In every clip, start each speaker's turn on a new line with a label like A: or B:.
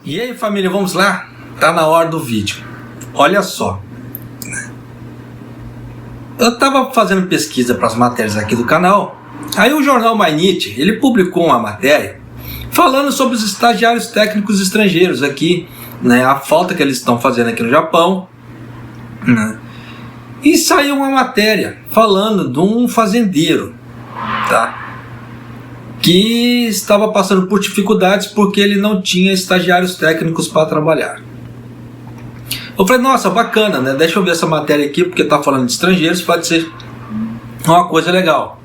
A: E aí, família, vamos lá? Tá na hora do vídeo. Olha só. Eu tava fazendo pesquisa para as matérias aqui do canal. Aí o jornal Mainichi, ele publicou uma matéria falando sobre os estagiários técnicos estrangeiros aqui, né, a falta que eles estão fazendo aqui no Japão, né? E saiu uma matéria falando de um fazendeiro, tá? Que estava passando por dificuldades porque ele não tinha estagiários técnicos para trabalhar. Eu falei, nossa, bacana, né? Deixa eu ver essa matéria aqui, porque está falando de estrangeiros, pode ser uma coisa legal.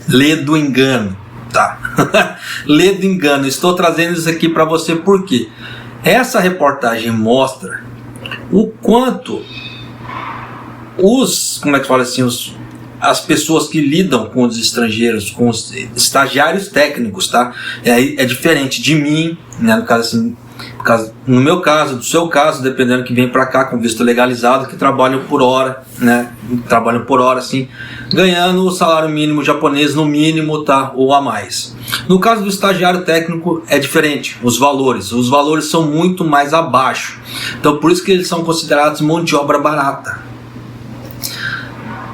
A: Lê do engano, tá? Lê do engano. Estou trazendo isso aqui para você porque essa reportagem mostra o quanto as pessoas que lidam com os estrangeiros, com os estagiários técnicos, tá? É diferente de mim, né? No meu caso, do seu caso, dependendo que vem para cá com visto legalizado, que trabalham por hora, né? Trabalham por hora, assim, ganhando o salário mínimo japonês no mínimo, tá? Ou a mais. No caso do estagiário técnico é diferente, os valores são muito mais abaixo. Então por isso que eles são considerados mão de obra barata.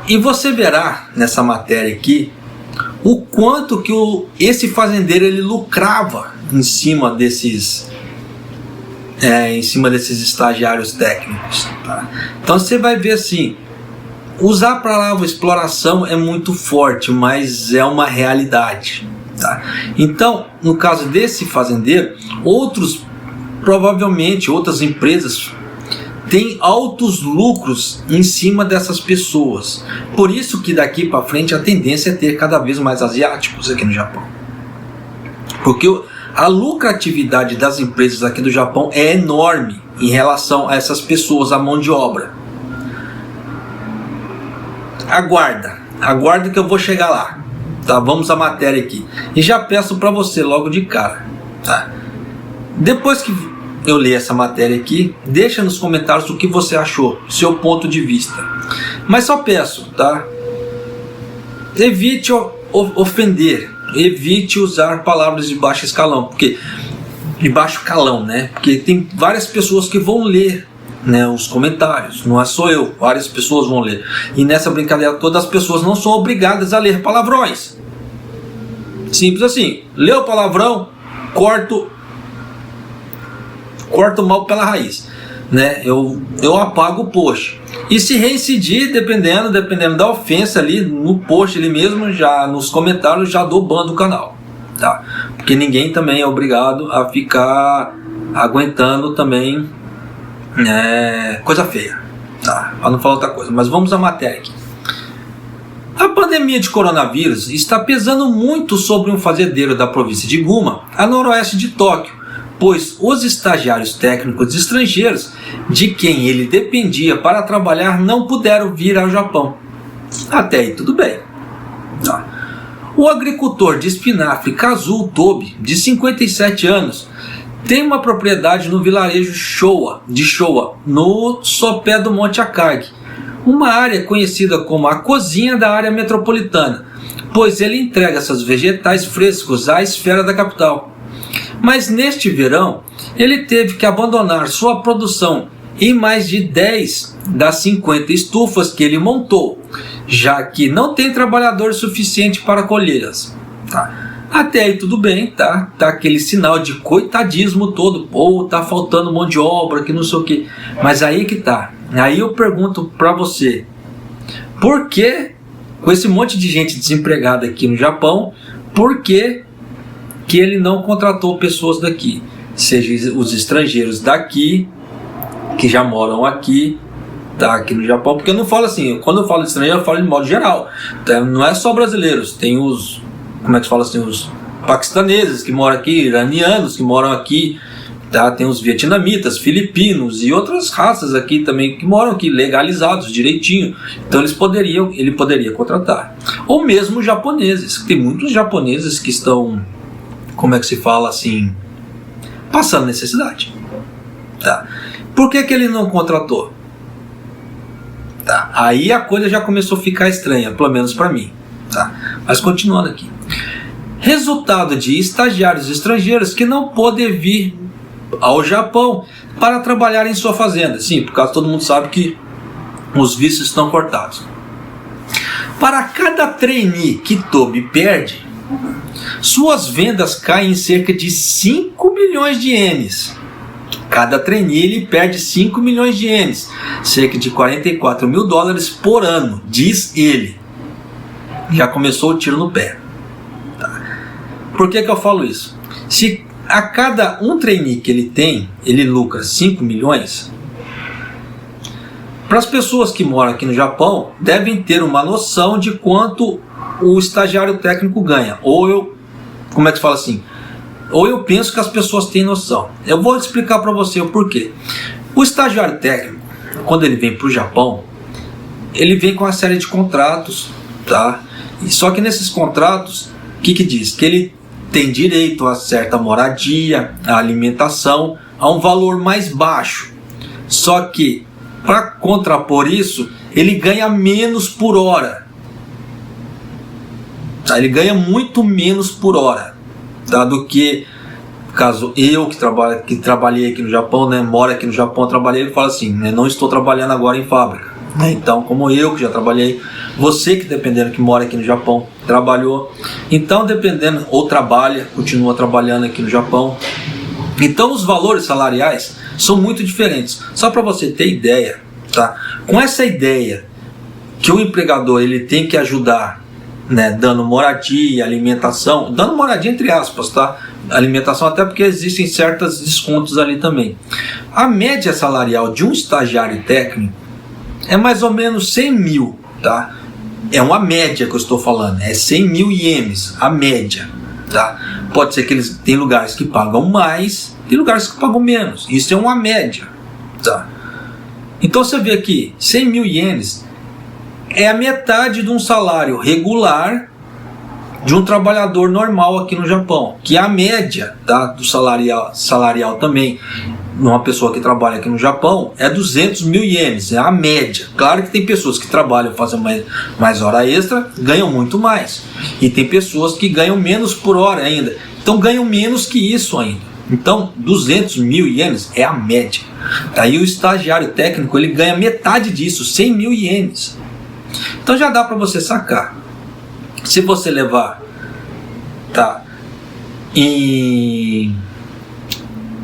A: E você verá nessa matéria aqui o quanto que esse fazendeiro ele lucrava em cima desses estagiários técnicos, tá? Então você vai ver assim, usar a palavra exploração é muito forte, mas é uma realidade, tá? Então, no caso desse fazendeiro, provavelmente outras empresas têm altos lucros em cima dessas pessoas. Por isso que daqui para frente a tendência é ter cada vez mais asiáticos aqui no Japão. Porque a lucratividade das empresas aqui do Japão é enorme em relação a essas pessoas, a mão de obra. Aguarda que eu vou chegar lá, tá? Vamos à matéria aqui. E já peço para você logo de cara, tá? Depois que eu ler essa matéria aqui, deixa nos comentários o que você achou, seu ponto de vista. Mas só peço, tá? Evite ofender, evite usar palavras de baixo escalão, porque de baixo calão, né? Porque tem várias pessoas que vão ler, né, os comentários, não é só eu, várias pessoas vão ler. E nessa brincadeira todas as pessoas não são obrigadas a ler palavrões. Simples assim, leu o palavrão, corto mal pela raiz, né? Eu apago o post. E se reincidir, dependendo da ofensa ali no post ali mesmo, já nos comentários já dou ban do canal, tá? Porque ninguém também é obrigado a ficar aguentando também coisa feia, tá? Para não falar outra coisa. Mas vamos à matéria aqui. A pandemia de coronavírus está pesando muito sobre um fazendeiro da província de Guma, a noroeste de Tóquio, pois os estagiários técnicos estrangeiros de quem ele dependia para trabalhar não puderam vir ao Japão. Até aí tudo bem. O agricultor de espinafre Kazuo Tobi, de 57 anos, tem uma propriedade no vilarejo de Showa, no sopé do Monte Akagi, uma área conhecida como a cozinha da área metropolitana, pois ele entrega seus vegetais frescos à esfera da capital. Mas neste verão, ele teve que abandonar sua produção em mais de 10 das 50 estufas que ele montou, já que não tem trabalhador suficiente para colhê-las. Tá? Até aí tudo bem, tá? Tá aquele sinal de coitadismo todo, pô, tá faltando mão de obra, que não sei o que. Mas aí que tá. Aí eu pergunto para você, por que, com esse monte de gente desempregada aqui no Japão, por que ele não contratou pessoas daqui, seja os estrangeiros daqui, que já moram aqui, tá, aqui no Japão? Porque eu não falo assim, quando eu falo de estrangeiro, eu falo de modo geral, tá? Não é só brasileiros, tem os paquistaneses que moram aqui, iranianos que moram aqui, tá? Tem os vietnamitas, filipinos e outras raças aqui também que moram aqui, legalizados direitinho. Então ele poderia contratar. Ou mesmo japoneses, tem muitos japoneses que estão, passando necessidade, tá? Por que ele não contratou? Tá? Aí a coisa já começou a ficar estranha, pelo menos para mim, tá? Mas continuando aqui, resultado de estagiários estrangeiros que não podem vir ao Japão para trabalhar em sua fazenda. Sim, por causa todo mundo sabe que os vistos estão cortados. Para cada trainee que Toby perde, suas vendas caem em cerca de 5 milhões de ienes. Cada trainee ele perde 5 milhões de ienes, cerca de 44 mil dólares por ano, diz ele. Já começou o tiro no pé. Tá. Por que eu falo isso? Se a cada um trainee que ele tem, ele lucra 5 milhões, para as pessoas que moram aqui no Japão, devem ter uma noção de quanto o estagiário técnico ganha. Como é que se fala assim? Ou eu penso que as pessoas têm noção. Eu vou explicar para você o porquê. O estagiário técnico, quando ele vem para o Japão, ele vem com uma série de contratos, tá? Só que nesses contratos, o que diz? Que ele tem direito a certa moradia, a alimentação, a um valor mais baixo. Só que, para contrapor isso, ele ganha menos por hora. Tá? Ele ganha muito menos por hora, tá? Do que, caso eu que trabalhei aqui no Japão, né, moro aqui no Japão, trabalhei, ele fala assim, né, não estou trabalhando agora em fábrica. Então, como eu que já trabalhei, você que dependendo que mora aqui no Japão, trabalhou, então dependendo, ou trabalha, continua trabalhando aqui no Japão. Então os valores salariais são muito diferentes. Só para você ter ideia, tá? Com essa ideia que o empregador ele tem que ajudar, né, dando moradia, alimentação, dando moradia entre aspas, tá? Alimentação, até porque existem certos descontos ali também. A média salarial de um estagiário técnico é mais ou menos 100 mil, tá? É uma média que eu estou falando, é 100 mil ienes, a média, tá? Pode ser que eles tem lugares que pagam mais, tem lugares que pagam menos, isso é uma média, tá? Então você vê aqui, 100 mil ienes é a metade de um salário regular de um trabalhador normal aqui no Japão, que é a média, tá, do salarial também. Uma pessoa que trabalha aqui no Japão é 200 mil ienes, é a média. Claro que tem pessoas que trabalham, fazem mais hora extra, ganham muito mais. E tem pessoas que ganham menos por hora ainda, então ganham menos que isso ainda. Então 200 mil ienes é a média. Aí o estagiário técnico ele ganha metade disso, 100 mil ienes. Então já dá para você sacar. Se você levar, tá, em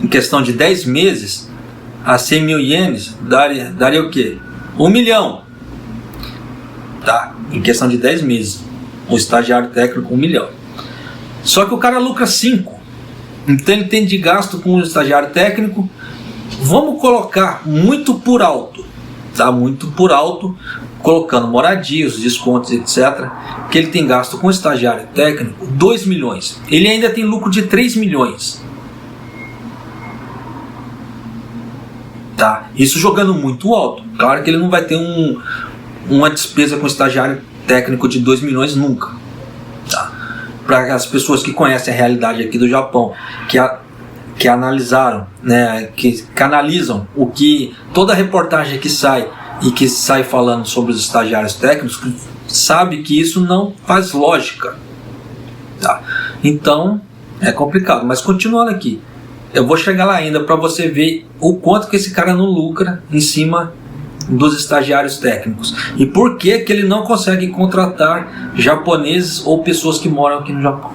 A: questão de 10 meses, a 100 mil ienes daria o quê? 1 milhão. Tá? Em questão de 10 meses. O estagiário técnico, 1 milhão. Só que o cara lucra 5. Então ele tem de gasto com o estagiário técnico. Vamos colocar muito por alto. Tá? Muito por alto. Colocando moradias, descontos, etc. Que ele tem gasto com o estagiário técnico 2 milhões. Ele ainda tem lucro de 3 milhões. Tá? Isso jogando muito alto. Claro que ele não vai ter uma despesa com estagiário técnico de 2 milhões nunca. Tá? Para as pessoas que conhecem a realidade aqui do Japão, que analisaram, né, que analisam o que toda reportagem que sai e que sai falando sobre os estagiários técnicos, sabe que isso não faz lógica. Tá? Então é complicado. Mas continuando aqui, eu vou chegar lá ainda para você ver o quanto que esse cara não lucra em cima dos estagiários técnicos e por que que ele não consegue contratar japoneses ou pessoas que moram aqui no Japão.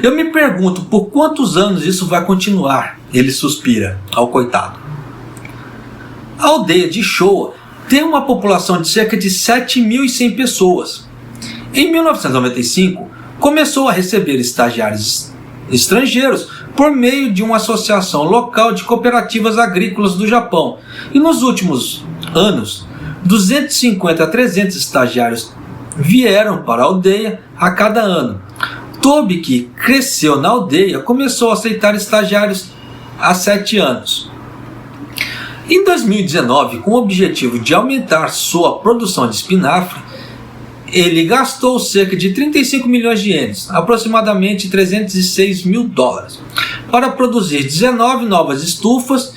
A: Eu me pergunto por quantos anos isso vai continuar. Ele suspira, ao coitado. A aldeia de Showa tem uma população de cerca de 7.100 pessoas. Em 1995, começou a receber estagiários estrangeiros por meio de uma associação local de cooperativas agrícolas do Japão. E nos últimos anos, 250 a 300 estagiários vieram para a aldeia a cada ano. Toby, que cresceu na aldeia, começou a aceitar estagiários há 7 anos. Em 2019, com o objetivo de aumentar sua produção de espinafre, ele gastou cerca de 35 milhões de ienes, aproximadamente 306 mil dólares, para produzir 19 novas estufas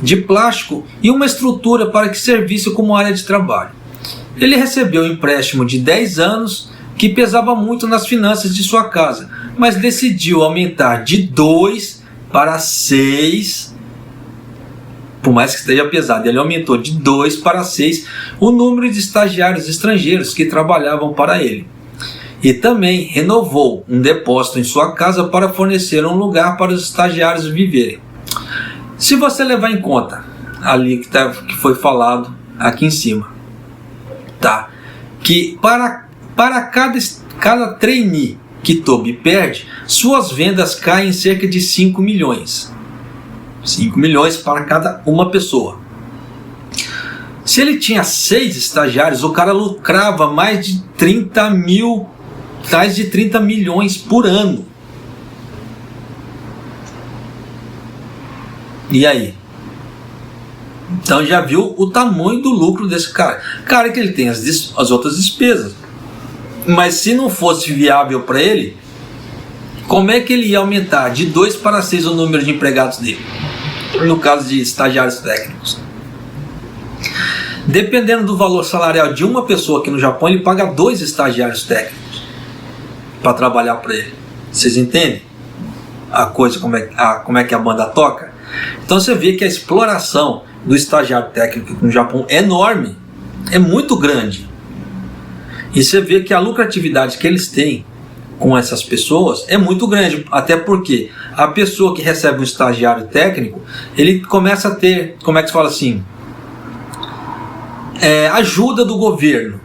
A: de plástico e uma estrutura para que servisse como área de trabalho. Ele recebeu um empréstimo de 10 anos que pesava muito nas finanças de sua casa, mas decidiu aumentar de 2 para 6. Por mais que esteja pesado, ele aumentou de 2 para 6 o número de estagiários estrangeiros que trabalhavam para ele. E também renovou um depósito em sua casa para fornecer um lugar para os estagiários viverem. Se você levar em conta ali que foi falado aqui em cima, tá? Que para cada trainee que Toby perde, suas vendas caem em cerca de 5 milhões. 5 milhões para cada uma pessoa. Se ele tinha 6 estagiários, o cara lucrava mais de 30 milhões por ano. E aí? Então já viu o tamanho do lucro desse cara. Cara, que ele tem as outras despesas. Mas se não fosse viável para ele, como é que ele ia aumentar de 2 para 6 o número de empregados dele? No caso de estagiários técnicos. Dependendo do valor salarial de uma pessoa aqui no Japão, ele paga 2 estagiários técnicos para trabalhar para ele. Vocês entendem a coisa, como é que a banda toca? Então você vê que a exploração do estagiário técnico no Japão é enorme, é muito grande. E você vê que a lucratividade que eles têm com essas pessoas é muito grande, até porque a pessoa que recebe um estagiário técnico, ele começa a ter, como é que se fala assim, ajuda do governo.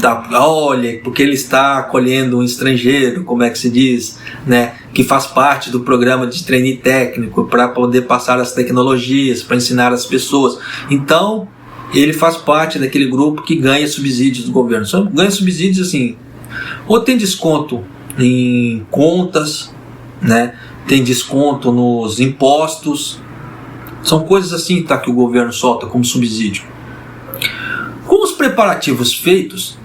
A: Tá? Olha, porque ele está acolhendo um estrangeiro, como é que se diz, né? Que faz parte do programa de trainee técnico para poder passar as tecnologias, para ensinar as pessoas. Então, ele faz parte daquele grupo que ganha subsídios do governo. Só ganha subsídios assim, ou tem desconto em contas, né? Tem desconto nos impostos. São coisas assim, tá, que o governo solta como subsídio. Com os preparativos feitos,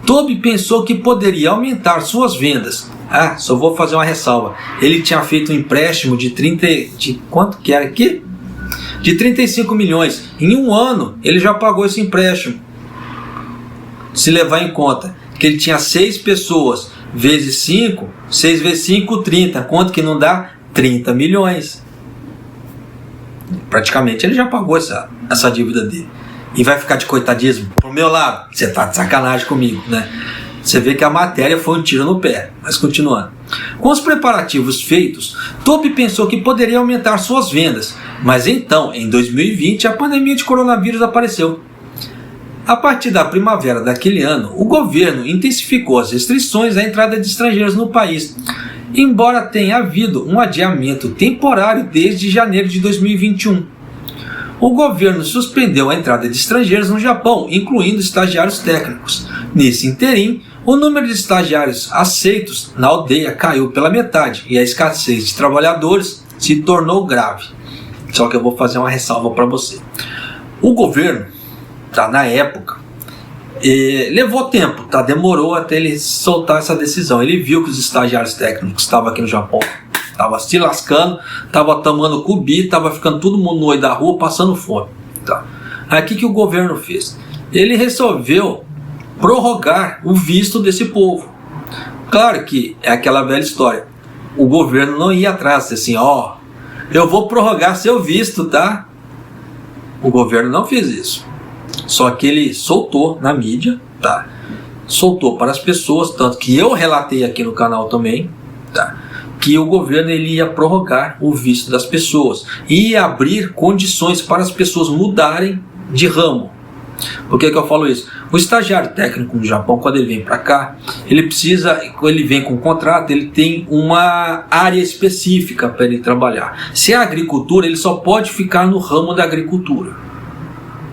A: Toby pensou que poderia aumentar suas vendas. Só vou fazer uma ressalva. Ele tinha feito um empréstimo de quanto que era aqui? De 35 milhões. Em um ano, ele já pagou esse empréstimo. Se levar em conta que ele tinha 6 pessoas, vezes 5, 6 vezes 5, 30. Quanto que não dá? 30 milhões. Praticamente ele já pagou essa dívida dele. E vai ficar de coitadismo pro meu lado. Você tá de sacanagem comigo, né? Você vê que a matéria foi um tiro no pé. Mas continuando. Com os preparativos feitos, Toby pensou que poderia aumentar suas vendas. Mas então, em 2020, a pandemia de coronavírus apareceu. A partir da primavera daquele ano, o governo intensificou as restrições à entrada de estrangeiros no país, embora tenha havido um adiamento temporário desde janeiro de 2021. O governo suspendeu a entrada de estrangeiros no Japão, incluindo estagiários técnicos. Nesse interim, o número de estagiários aceitos na aldeia caiu pela metade e a escassez de trabalhadores se tornou grave. Só que eu vou fazer uma ressalva para você. O governo, na época, levou tempo, demorou até ele soltar essa decisão. Ele viu que os estagiários técnicos estavam aqui no Japão, estava se lascando, estava tomando cubi, estava ficando todo mundo no olho da rua, passando fome. Aí o que o governo fez? Ele resolveu prorrogar o visto desse povo. Claro que é aquela velha história. O governo não ia atrás, assim, eu vou prorrogar seu visto, tá? O governo não fez isso. Só que ele soltou na mídia, tá? Soltou para as pessoas, tanto que eu relatei aqui no canal também, tá? Que o governo ele ia prorrogar o visto das pessoas e ia abrir condições para as pessoas mudarem de ramo. Por que eu falo isso? O estagiário técnico no Japão, quando ele vem para cá, quando ele vem com um contrato, ele tem uma área específica para ele trabalhar. Se é agricultura, ele só pode ficar no ramo da agricultura.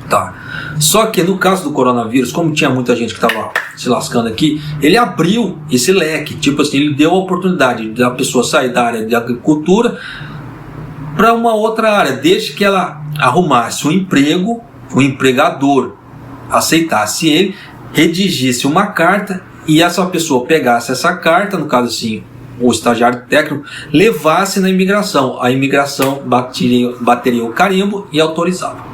A: Tá. Só que no caso do coronavírus, como tinha muita gente que estava se lascando aqui, ele abriu esse leque, tipo assim, ele deu a oportunidade da pessoa sair da área de agricultura para uma outra área, desde que ela arrumasse um emprego, o empregador aceitasse ele, redigisse uma carta e essa pessoa pegasse essa carta, no caso assim, o estagiário técnico, levasse na imigração. A imigração bateria o carimbo e autorizava.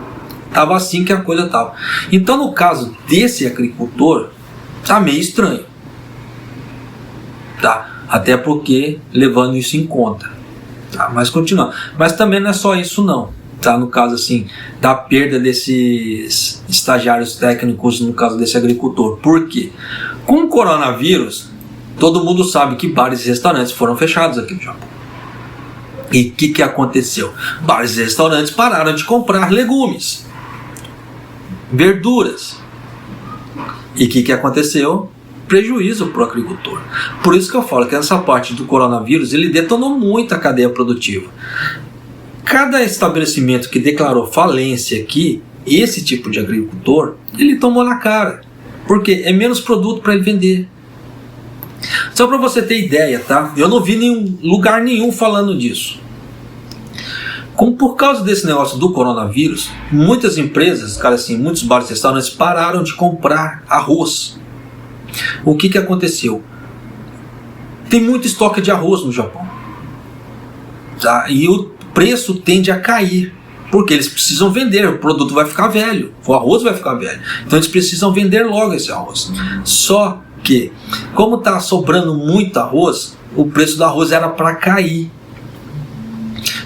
A: Estava assim que a coisa estava. Então, no caso desse agricultor, está meio estranho. tá? Até porque levando isso em conta, tá? Mas continuando, mas também não é só isso não, tá? No caso assim, da perda desses estagiários técnicos, no caso desse agricultor. Por quê? Com o coronavírus, todo mundo sabe que bares e restaurantes foram fechados aqui no Japão. E o que aconteceu? Bares e restaurantes pararam de comprar legumes, verduras. E o que aconteceu? Prejuízo para o agricultor. Por isso que eu falo que essa parte do coronavírus, ele detonou muito a cadeia produtiva. Cada estabelecimento que declarou falência aqui, esse tipo de agricultor, ele tomou na cara. Porque é menos produto para ele vender. Só para você ter ideia, tá? Eu não vi lugar nenhum falando disso. Como por causa desse negócio do coronavírus, muitas empresas, cara, assim, muitos bares e restaurantes pararam de comprar arroz. O que aconteceu? Tem muito estoque de arroz no Japão, tá? E o preço tende a cair, porque eles precisam vender, o produto vai ficar velho, o arroz vai ficar velho, então eles precisam vender logo esse arroz. Só que, como está sobrando muito arroz, o preço do arroz era para cair.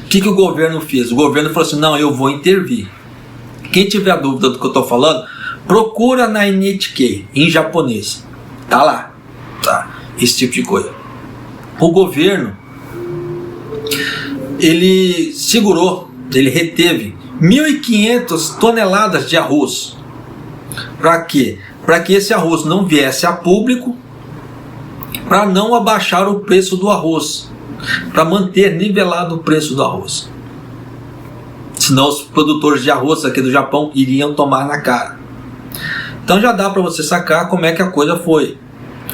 A: O que o governo fez? O governo falou assim, não, eu vou intervir. Quem tiver dúvida do que eu estou falando, procura na NHK, em japonês. Tá lá, tá? Esse tipo de coisa. O governo, ele segurou, ele reteve 1.500 toneladas de arroz. Para quê? Para que esse arroz não viesse a público, para não abaixar o preço do arroz, para manter nivelado o preço do arroz. Senão os produtores de arroz aqui do Japão iriam tomar na cara. Então já dá para você sacar como é que a coisa foi,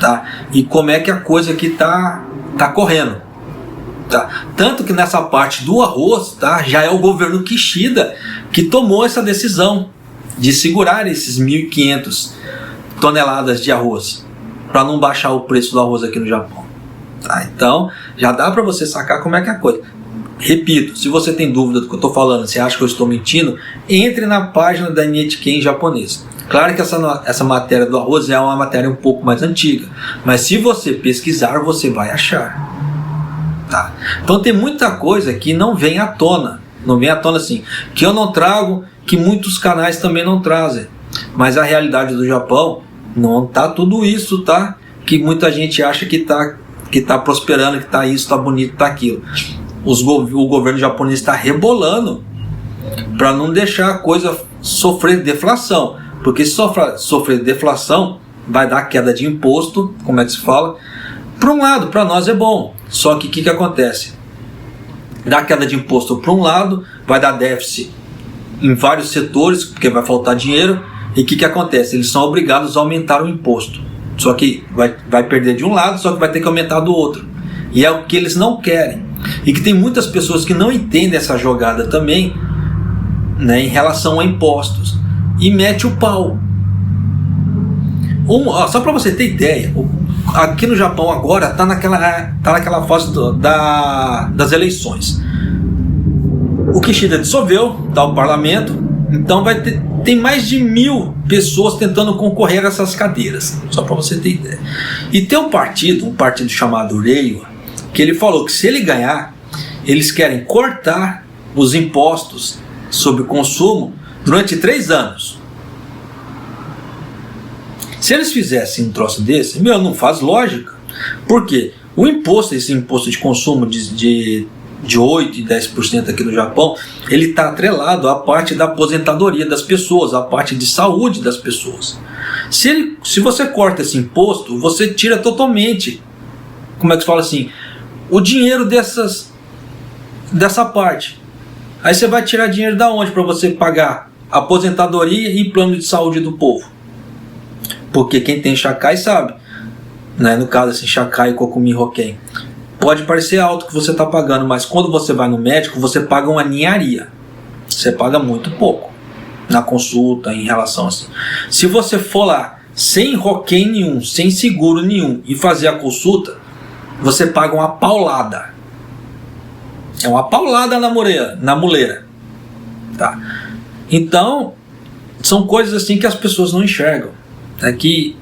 A: tá? E como é que a coisa aqui tá correndo, tá? Tanto que nessa parte do arroz, tá? Já é o governo Kishida que tomou essa decisão de segurar esses 1.500 toneladas de arroz para não baixar o preço do arroz aqui no Japão, tá? Então já dá para você sacar como é que é a coisa. Repito, se você tem dúvida do que eu estou falando, se acha que eu estou mentindo, entre na página da NHK em japonês. Claro que essa matéria do arroz é uma matéria um pouco mais antiga, mas se você pesquisar, você vai achar, tá? Então tem muita coisa que não vem à tona, assim, que eu não trago, que muitos canais também não trazem, mas a realidade do Japão não tá tudo isso, tá? Que muita gente acha que tá prosperando, que tá isso, tá bonito, tá aquilo. O governo japonês está rebolando para não deixar a coisa sofrer deflação, porque se sofrer deflação vai dar queda de imposto, como é que se fala? Por um lado, para nós é bom, só que o que acontece? Dá queda de imposto por um lado, vai dar déficit em vários setores, porque vai faltar dinheiro, e o que acontece? Eles são obrigados a aumentar o imposto, só que vai perder de um lado, só que vai ter que aumentar do outro, e é o que eles não querem. E que tem muitas pessoas que não entendem essa jogada também, né, em relação a impostos, e mete o pau. Só para você ter ideia, aqui no Japão agora está naquela fase das eleições. O Kishida dissolveu, tá, o parlamento, então tem mais de 1.000 pessoas tentando concorrer a essas cadeiras, só para você ter ideia. E tem um partido chamado Reiwa, que ele falou que se ele ganhar, eles querem cortar os impostos sobre o consumo durante 3 anos. Se eles fizessem um troço desse, não faz lógica. Por quê? Esse imposto de consumo de 8% e 10% aqui no Japão, ele está atrelado à parte da aposentadoria das pessoas, à parte de saúde das pessoas. Se você corta esse imposto, você tira totalmente, como é que se fala assim, o dinheiro dessa parte. Aí você vai tirar dinheiro da onde para você pagar aposentadoria e plano de saúde do povo? Porque quem tem Shakai sabe, né? No caso assim, Shakai e Kokumi Hoken, pode parecer alto que você está pagando, mas quando você vai no médico, você paga uma ninharia. Você paga muito pouco na consulta em relação assim. Se você for lá sem Hoken nenhum, sem seguro nenhum e fazer a consulta, você paga uma paulada. É uma paulada na muleira, tá? Então, são coisas assim que as pessoas não enxergam. É que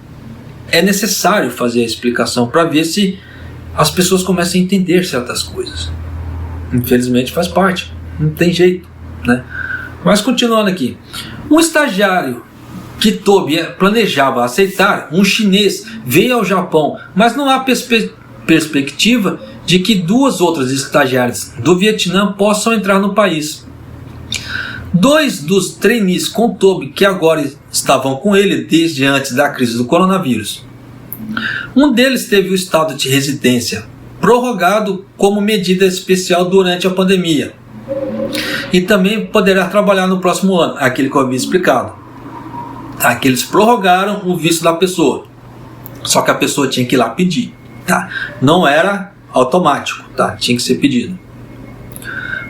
A: é necessário fazer a explicação para ver se as pessoas começam a entender certas coisas. Infelizmente faz parte, não tem jeito, né? Mas continuando aqui, um estagiário que Toby planejava aceitar, um chinês, veio ao Japão, mas não há perspectiva de que 2 outras estagiárias do Vietnã possam entrar no país. 2 dos trainees com Toby que agora estavam com ele desde antes da crise do coronavírus. Um deles teve o estado de residência prorrogado como medida especial durante a pandemia e também poderá trabalhar no próximo ano, aquele que eu havia explicado. Tá? Que eles prorrogaram o visto da pessoa, só que a pessoa tinha que ir lá pedir. Tá? Não era automático, tá? Tinha que ser pedido.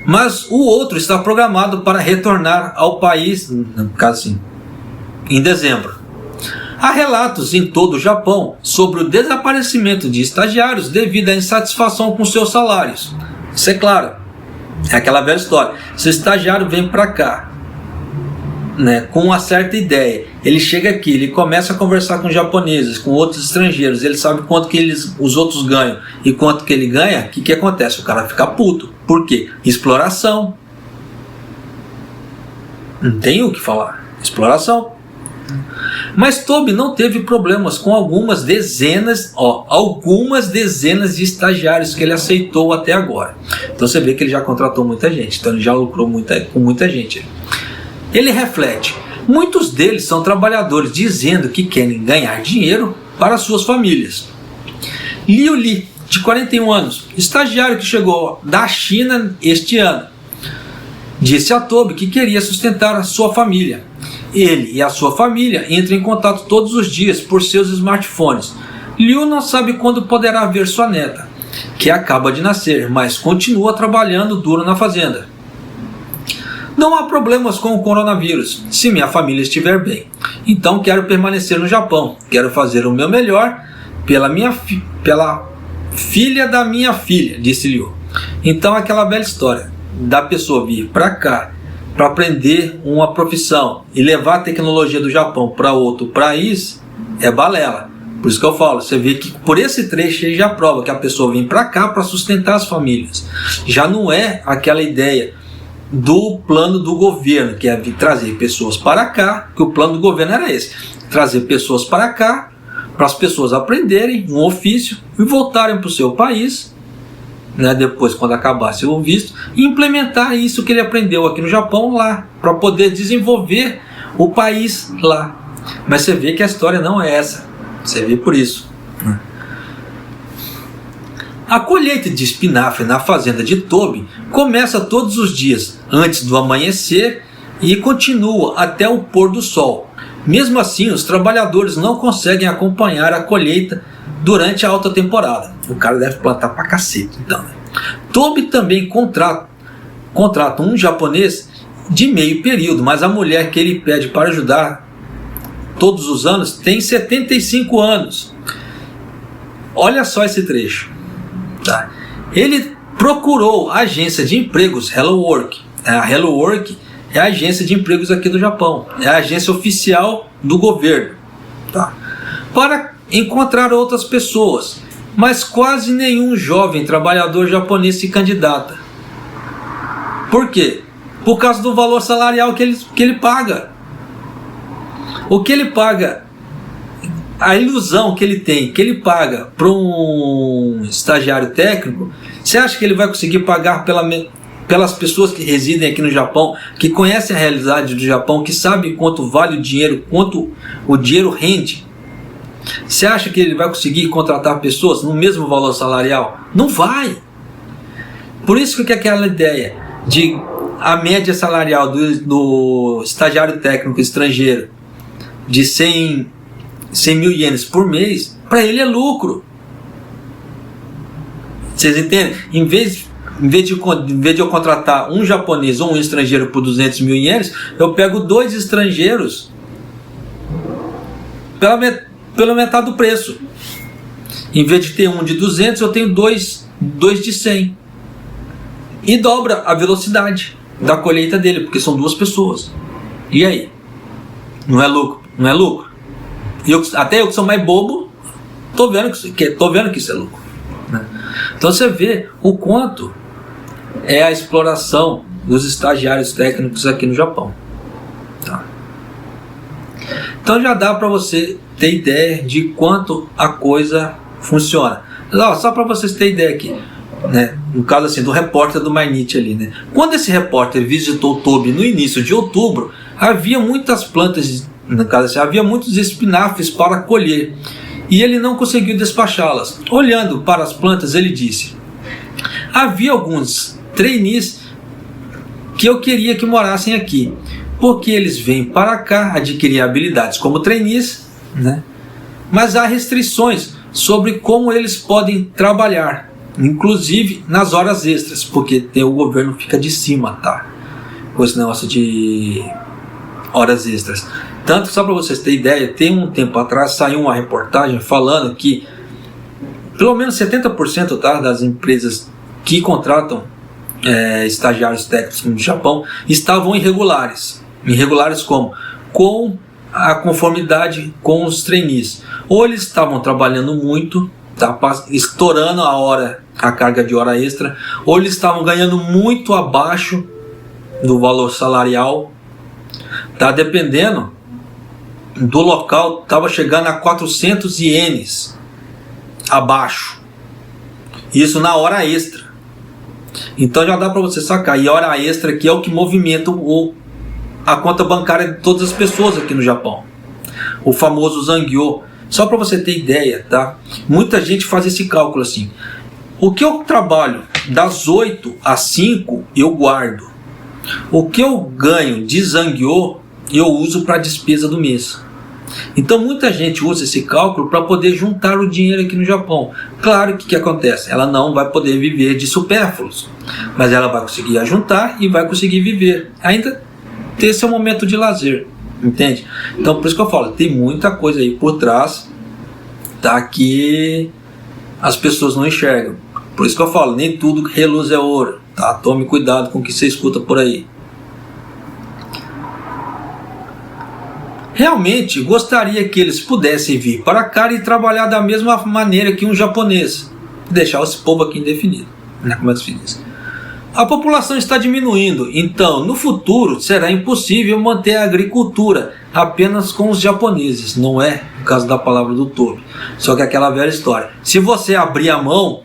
A: Mas o outro está programado para retornar ao país, no caso assim, em dezembro. Há relatos em todo o Japão sobre o desaparecimento de estagiários devido à insatisfação com seus salários. Isso é claro, é aquela velha história. Se o estagiário vem para cá, né, com uma certa ideia, ele chega aqui, ele começa a conversar com japoneses, com outros estrangeiros, ele sabe quanto que os outros ganham e quanto que ele ganha, o que acontece? O cara fica puto. Por quê? Exploração. Não tem o que falar. Exploração. Mas Toby não teve problemas com algumas dezenas de estagiários que ele aceitou até agora. Então você vê que ele já contratou muita gente, então ele já lucrou com muita gente. Ele reflete, muitos deles são trabalhadores dizendo que querem ganhar dinheiro para suas famílias. Liu Li, de 41 anos, estagiário que chegou da China este ano, disse a Toby que queria sustentar a sua família. Ele e a sua família entram em contato todos os dias por seus smartphones. Liu não sabe quando poderá ver sua neta, que acaba de nascer, mas continua trabalhando duro na fazenda. Não há problemas com o coronavírus, se minha família estiver bem. Então quero permanecer no Japão. Quero fazer o meu melhor pela filha da minha filha, disse Liu. Então aquela velha história da pessoa vir para cá para aprender uma profissão e levar a tecnologia do Japão para outro país é balela. Por isso que eu falo, você vê que por esse trecho ele já prova que a pessoa vem para cá para sustentar as famílias. Já não é aquela ideia do plano do governo, que é trazer pessoas para cá, que o plano do governo era esse, trazer pessoas para cá, para as pessoas aprenderem um ofício e voltarem para o seu país, né, depois quando acabasse o visto, e implementar isso que ele aprendeu aqui no Japão lá, para poder desenvolver o país lá. Mas você vê que a história não é essa, você vê por isso. A colheita de espinafre na fazenda de Toby começa todos os dias antes do amanhecer e continua até o pôr do sol. Mesmo assim, os trabalhadores não conseguem acompanhar a colheita durante a alta temporada. O cara deve plantar pra cacete, então. Toby também contrata um japonês de meio período, mas a mulher que ele pede para ajudar todos os anos tem 75 anos. Olha só esse trecho. Tá. Ele procurou a agência de empregos Hello Work. A Hello Work é a agência de empregos aqui do Japão, é a agência oficial do governo, tá? Para encontrar outras pessoas, mas quase nenhum jovem trabalhador japonês se candidata. Por quê? Por causa do valor salarial que ele paga. O que ele paga, a ilusão que ele tem, que ele paga para um estagiário técnico, você acha que ele vai conseguir pagar pelas pessoas que residem aqui no Japão, que conhecem a realidade do Japão, que sabem quanto vale o dinheiro, quanto o dinheiro rende? Você acha que ele vai conseguir contratar pessoas no mesmo valor salarial? Não vai! Por isso que aquela ideia de a média salarial do estagiário técnico estrangeiro de 100 mil ienes por mês, para ele é lucro. Vocês entendem? Em vez de eu contratar um japonês ou um estrangeiro por 200 mil ienes, eu pego 2 estrangeiros pela metade do preço. Em vez de ter um de 200, eu tenho dois de 100. E dobra a velocidade da colheita dele, porque são 2 pessoas. E aí? Não é lucro? Não é lucro? Até eu que sou mais bobo, tô vendo que isso é lucro, né? Então você vê o quanto é a exploração dos estagiários técnicos aqui no Japão. Tá? Então já dá para você ter ideia de quanto a coisa funciona. Só para vocês terem ideia aqui, né? No caso assim, do repórter do Mainichi ali, né? Quando esse repórter visitou Tobi no início de outubro, havia muitas plantas, no caso assim, havia muitos espinafres para colher, e ele não conseguiu despachá-las. Olhando para as plantas, ele disse: havia alguns trainees que eu queria que morassem aqui, porque eles vêm para cá adquirir habilidades como trainees, né? Mas há restrições sobre como eles podem trabalhar, inclusive nas horas extras, porque o governo fica de cima, tá? Com esse negócio de horas extras. Tanto, só para vocês terem ideia, tem um tempo atrás saiu uma reportagem falando que pelo menos 70%, tá, das empresas que contratam estagiários técnicos no Japão estavam irregulares. Irregulares como? Com a conformidade com os trainees. Ou eles estavam trabalhando muito, tá, estourando a carga de hora extra, ou eles estavam ganhando muito abaixo do valor salarial, tá, dependendo do local, estava chegando a 400 ienes abaixo, isso na hora extra. Então já dá para você sacar, e a hora extra aqui é o que movimenta a conta bancária de todas as pessoas aqui no Japão, o famoso Zangyo. Só para você ter ideia, tá? Muita gente faz esse cálculo assim: o que eu trabalho das 8 às 5 eu guardo, o que eu ganho de Zangyo eu uso para a despesa do mês. Então muita gente usa esse cálculo para poder juntar o dinheiro aqui no Japão. Claro que o que acontece? Ela não vai poder viver de supérfluos, mas ela vai conseguir ajuntar e vai conseguir viver, ainda ter seu momento de lazer, entende? Então por isso que eu falo, tem muita coisa aí por trás, tá, que as pessoas não enxergam. Por isso que eu falo, nem tudo que reluz é ouro, tá? Tome cuidado com o que você escuta por aí. Realmente gostaria que eles pudessem vir para cá e trabalhar da mesma maneira que um japonês. Deixar esse povo aqui indefinido, né? Como é que se diz? A população está diminuindo, então no futuro será impossível manter a agricultura apenas com os japoneses. Não é o caso da palavra do Tobi. Só que aquela velha história: se você abrir a mão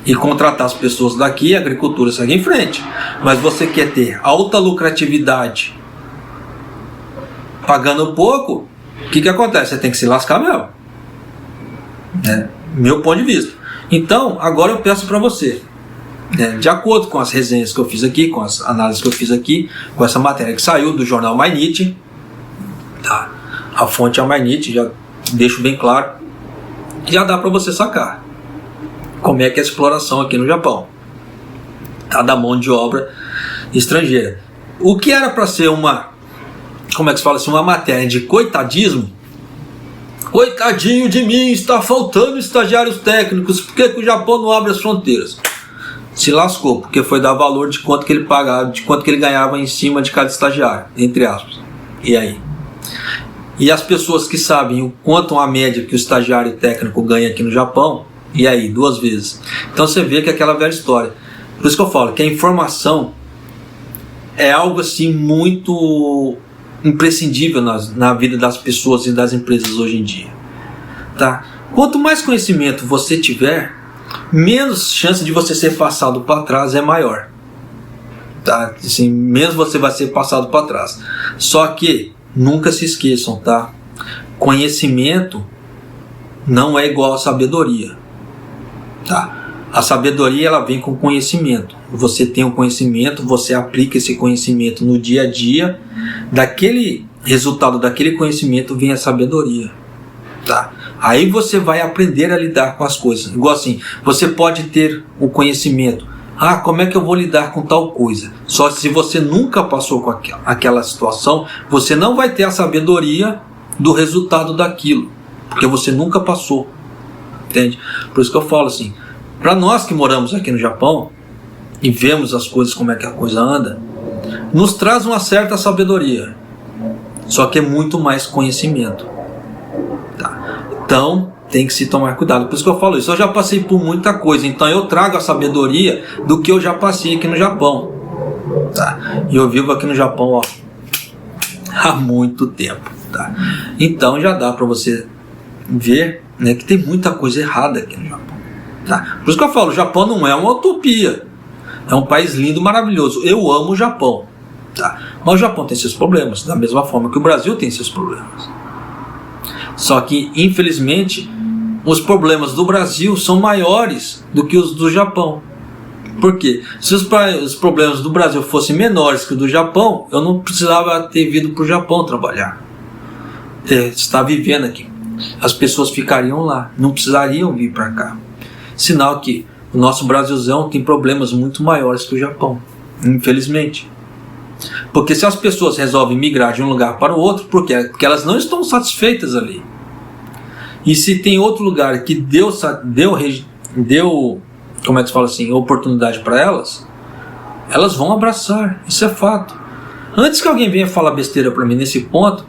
A: e contratar as pessoas daqui, a agricultura segue em frente. Mas você quer ter alta lucratividade pagando pouco, o que acontece? Você tem que se lascar mesmo, né? Meu ponto de vista. Então, agora eu peço para você, né, de acordo com as resenhas que eu fiz aqui, com as análises que eu fiz aqui, com essa matéria que saiu do jornal Mainichi, tá? A fonte é a Mainichi, já deixo bem claro, já dá para você sacar como é que é a exploração aqui no Japão, tá, da mão de obra estrangeira. O que era para ser uma, como é que se fala assim, uma matéria de coitadismo, coitadinho de mim, está faltando estagiários técnicos, por que o Japão não abre as fronteiras? Se lascou, porque foi dar valor de quanto que ele pagava, de quanto que ele ganhava em cima de cada estagiário, entre aspas. E aí? E as pessoas que sabem o quanto a média que o estagiário técnico ganha aqui no Japão, e aí? 2 vezes. Então você vê que é aquela velha história. Por isso que eu falo que a informação é algo assim muito imprescindível na vida das pessoas e das empresas hoje em dia, tá? Quanto mais conhecimento você tiver, menos chance de você ser passado para trás é maior, tá? Assim, menos você vai ser passado para trás. Só que nunca se esqueçam, tá? Conhecimento não é igual a sabedoria, tá? A sabedoria, ela vem com conhecimento. Você tem o conhecimento, você aplica esse conhecimento no dia a dia, daquele resultado daquele conhecimento vem a sabedoria, tá? Aí você vai aprender a lidar com as coisas. Igual assim, você pode ter o conhecimento, como é que eu vou lidar com tal coisa? Só se você nunca passou com aquela situação, você não vai ter a sabedoria do resultado daquilo, porque você nunca passou, entende? Por isso que eu falo assim, para nós que moramos aqui no Japão e vemos as coisas, como é que a coisa anda, nos traz uma certa sabedoria, só que é muito mais conhecimento, tá? Então tem que se tomar cuidado. Por isso que eu falo isso. Eu já passei por muita coisa, então eu trago a sabedoria do que eu já passei aqui no Japão. Tá? E eu vivo aqui no Japão, ó, há muito tempo. Tá? Então já dá para você ver, né, que tem muita coisa errada aqui no Japão. Tá? Por isso que eu falo, o Japão não é uma utopia. É um país lindo, maravilhoso. Eu amo o Japão. Tá? Mas o Japão tem seus problemas, da mesma forma que o Brasil tem seus problemas. Só que, infelizmente, os problemas do Brasil são maiores do que os do Japão. Por quê? Se os problemas do Brasil fossem menores que os do Japão, eu não precisava ter vindo para o Japão trabalhar. Estar vivendo aqui. As pessoas ficariam lá, não precisariam vir para cá. Sinal que o nosso Brasilzão tem problemas muito maiores que o Japão, infelizmente. Porque se as pessoas resolvem migrar de um lugar para o outro, por quê? Porque elas não estão satisfeitas ali. E se tem outro lugar que deu como é que se fala assim, oportunidade para elas, elas vão abraçar, isso é fato. Antes que alguém venha falar besteira para mim nesse ponto,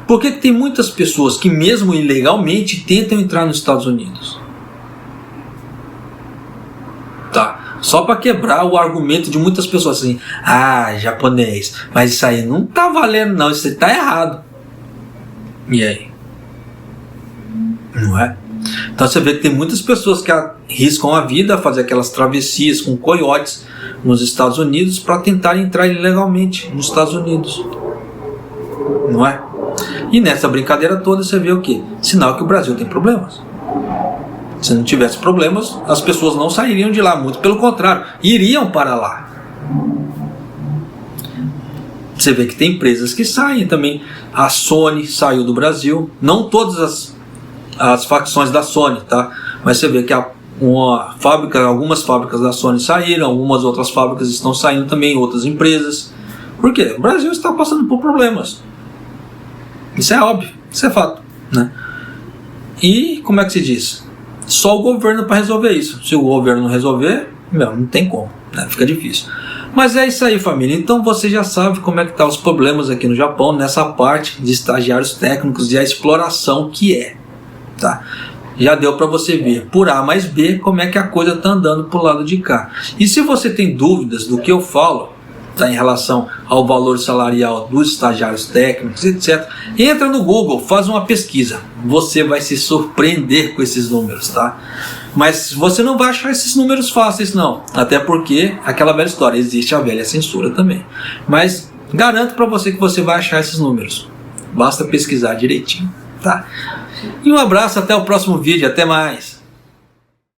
A: por que tem muitas pessoas que mesmo ilegalmente tentam entrar nos Estados Unidos? Tá, só para quebrar o argumento de muitas pessoas assim, japonês, mas isso aí não tá valendo não, isso aí tá errado. E aí? Não é? Então você vê que tem muitas pessoas que arriscam a vida a fazer aquelas travessias com coiotes nos Estados Unidos para tentar entrar ilegalmente nos Estados Unidos. Não é? E nessa brincadeira toda você vê o quê? Sinal que o Brasil tem problemas. Se não tivesse problemas, as pessoas não sairiam de lá, muito pelo contrário, iriam para lá. Você vê que tem empresas que saem também. A Sony saiu do Brasil, não todas as facções da Sony, tá? Mas você vê que algumas fábricas da Sony saíram, algumas outras fábricas estão saindo também, outras empresas. Por quê? O Brasil está passando por problemas. Isso é óbvio, isso é fato, né? E como é que se diz? Só o governo para resolver isso. Se o governo não resolver, não tem como, né? Fica difícil. Mas é isso aí, família. Então você já sabe como é que tá os problemas aqui no Japão, nessa parte de estagiários técnicos e a exploração que é. Tá? Já deu para você ver por A mais B como é que a coisa está andando para o lado de cá. E se você tem dúvidas do que eu falo, tá, em relação ao valor salarial dos estagiários técnicos, etc., entra no Google, faz uma pesquisa. Você vai se surpreender com esses números, tá? Mas você não vai achar esses números fáceis, não. Até porque, aquela velha história, existe a velha censura também. Mas garanto para você que você vai achar esses números. Basta pesquisar direitinho, tá? E um abraço, até o próximo vídeo, até mais!